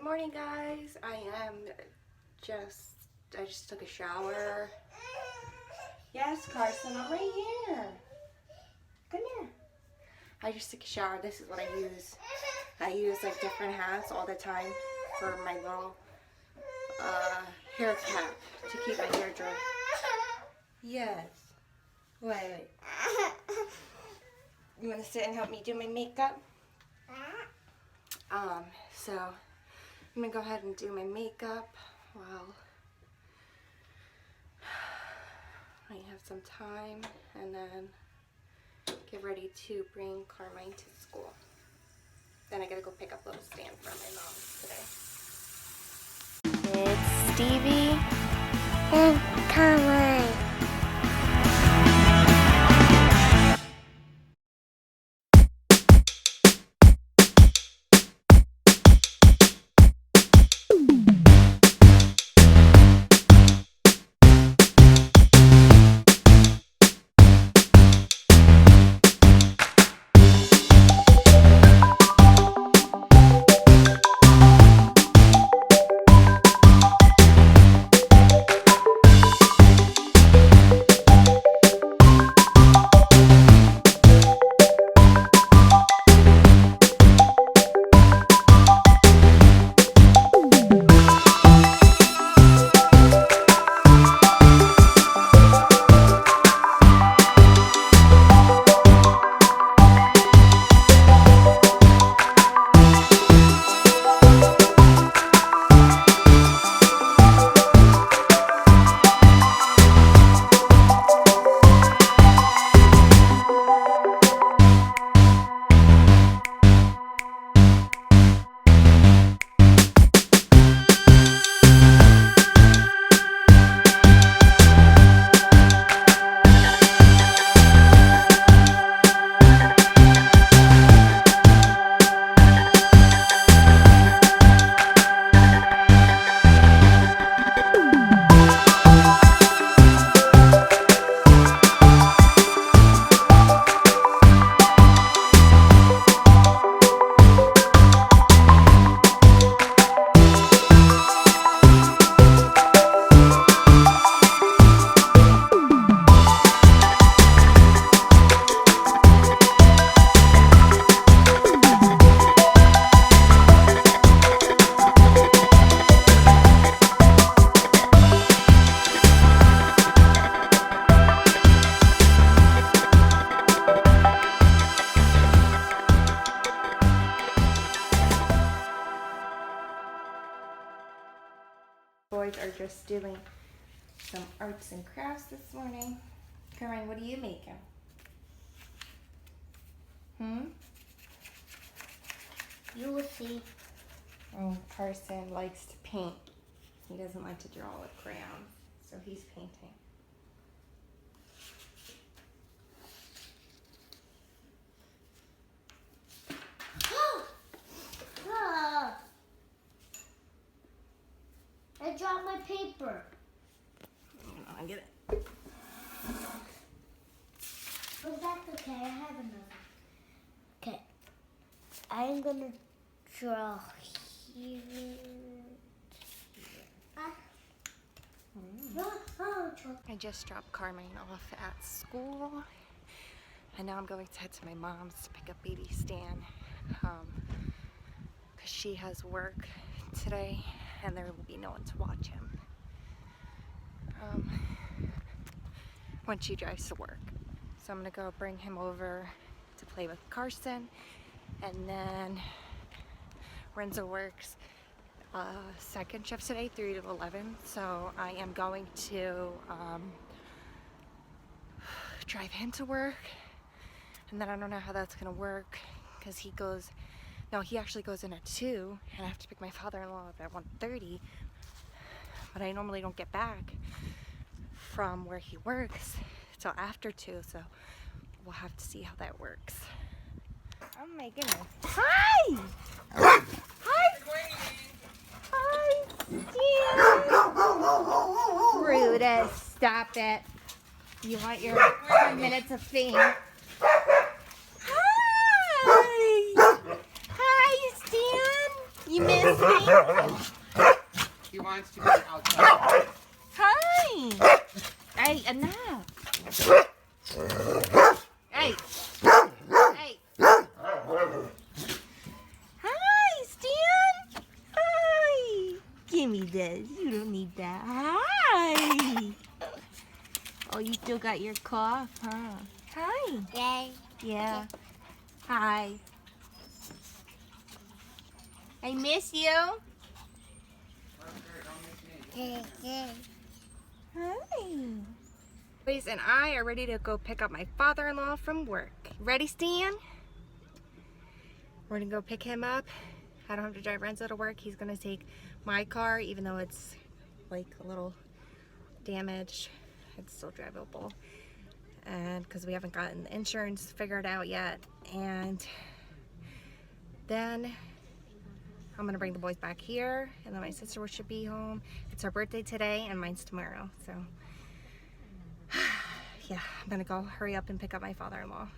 morning, guys. I just took a shower. Yes, Carson, I'm right here. Come here. I just took a shower. This is what I use. I use like different hats all the time for my little hair cap to keep my hair dry. Yes. Wait. You want to sit and help me do my makeup? So I'm gonna go ahead and do my makeup while I have some time, and then get ready to bring Carmine to school. Then I gotta go pick up a little stand for my mom today. It's Stevie and Carmine. boys are just doing some arts and crafts this morning. Carmine, what are you making? You will see. Oh, Carson likes to paint. He doesn't like to draw with crayons, so he's painting. I dropped my paper. I get it. But that's okay, I have another. Okay. I'm gonna draw here. I just dropped Carmine off at school, and now I'm going to head to my mom's to pick up baby Stan, because she has work today and there will be no one to watch him when she drives to work. So I'm gonna go bring him over to play with Carson, and then Renzo works second shift today, 3 to 11, so I am going to drive him to work, and then I don't know how that's gonna work because he actually goes in at 2, and I have to pick my father-in-law up at 1:30, but I normally don't get back from where he works till after 2, so we'll have to see how that works. Oh my goodness. Hi! Hi! Hi, Steve! Brutus, stop it. You want your 10 minutes of fame. Hi! Hi, Stan! You missed He wants to be outside. Hi. Hey, enough. Hey. Hey. Hi, Stan. Hi. Give me this. You don't need that. Hi. Oh, you still got your cough, huh? Hi. Yay. Yeah. Hi. I miss you. Hi. Boys and I are ready to go pick up my father-in-law from work. Ready, Stan? We're gonna go pick him up. I don't have to drive Renzo to work. He's gonna take my car, even though it's like a little damaged. It's still drivable. And because we haven't gotten the insurance figured out yet. And then I'm gonna bring the boys back here, and then my sister should be home. It's her birthday today, and mine's tomorrow. So, yeah, I'm gonna go hurry up and pick up my father-in-law.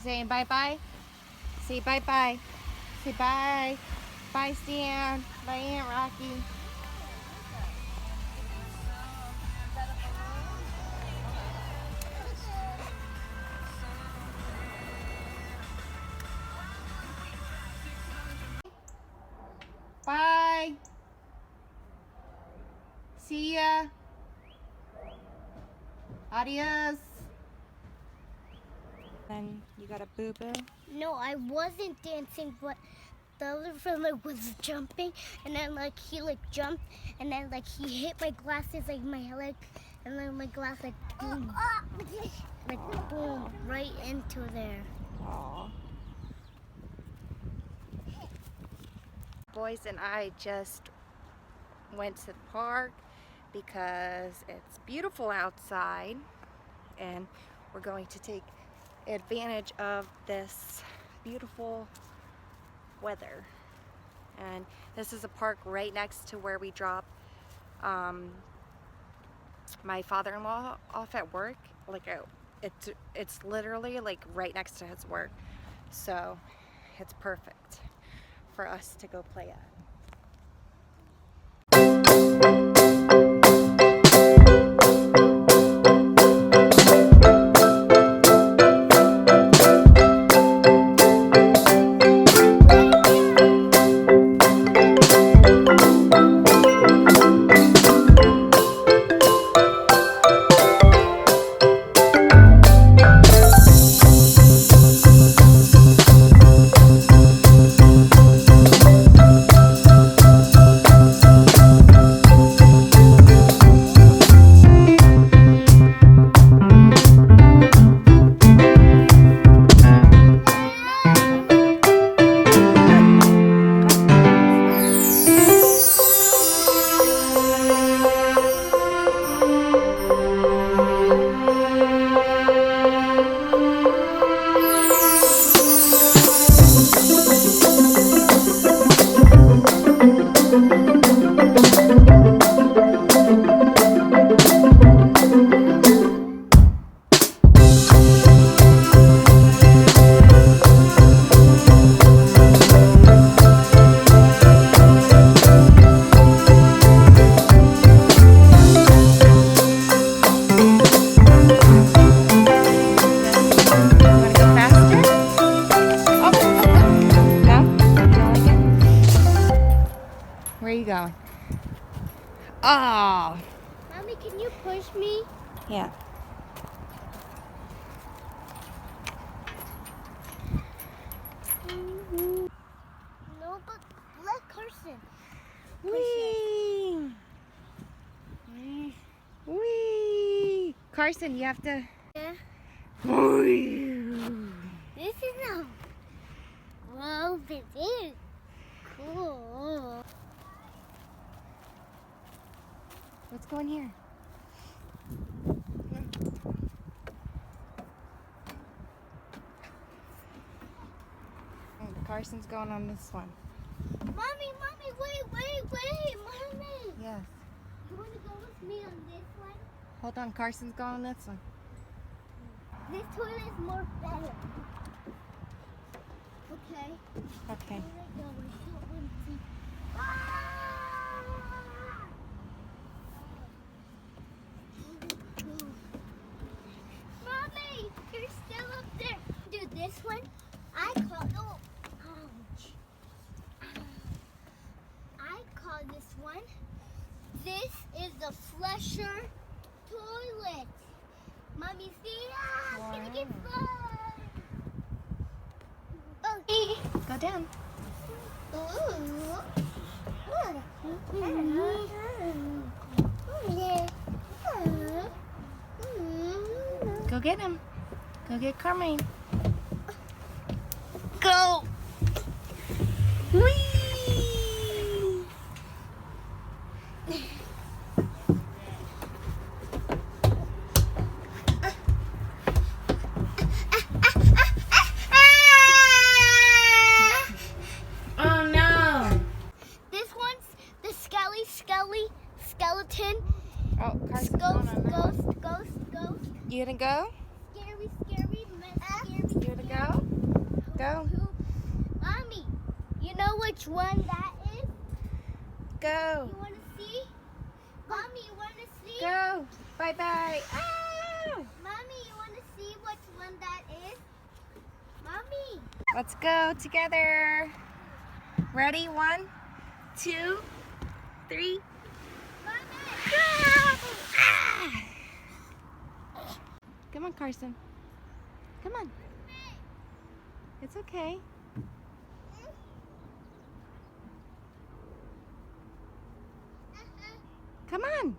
Saying bye-bye? Say bye-bye. Say bye. Bye, Stan. Bye, Aunt Rocky. Bye. See ya. Adios. And you got a boo-boo? No, I wasn't dancing, but the other friend like was jumping, and then like he like jumped, and then like he hit my glasses, like my leg, and then my glass like boom, like boom, right into there. Aww. Boys and I just went to the park because it's beautiful outside, and we're going to take advantage of this beautiful weather. And this is a park right next to where we drop my father-in-law off at work. Like it's literally like right next to his work, so it's perfect for us to go play at. Where are you going? Oh, Mommy, can you push me? yeah. No, but let Carson. Whee! Whee! Carson, you have to. Yeah. Whee! This is a well, this is cool. Let's go in here. Carson's going on this one. Mommy, wait, Mommy. Yes. You want to go with me on this one? Hold on, Carson's going on this one. This toilet is more better. Okay. Okay. Here we go. We're so empty. Ah! Mommy, you're still up there. Dude, this one, I call. Oh, ouch. I call this one. This is the flusher toilet. Mommy, see? Ah, it's gonna get fun. Oh, Go down. Go get him. Go get Carmine. Go! Whee! Oh no! This one's the skeleton. Oh, Carson's going on that one. Ghost. You gonna go? Scary, scary. You gonna go? Go. Mommy, you know which one that is? Go. You want to see? Mommy, you want to see? Go. Bye bye. Ah! Mommy, you want to see which one that is? Mommy. Let's go together. Ready? 1, 2, 3. Mommy. Ah! Come on, Carson. Come on. It's okay. Come on.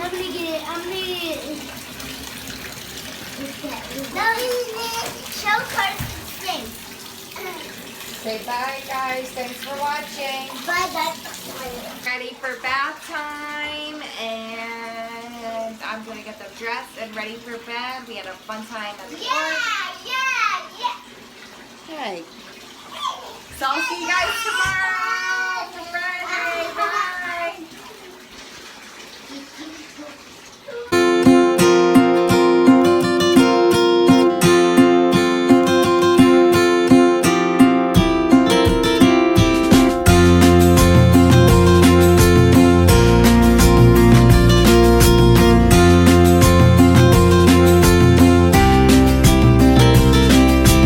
I'm gonna get it. Show Carson's face. Say bye, guys. Thanks for watching. Bye, guys. Ready for bath time, and I'm gonna get them dressed and ready for bed. We had a fun time at the park. Yeah. Hey, So I'll see you guys tomorrow.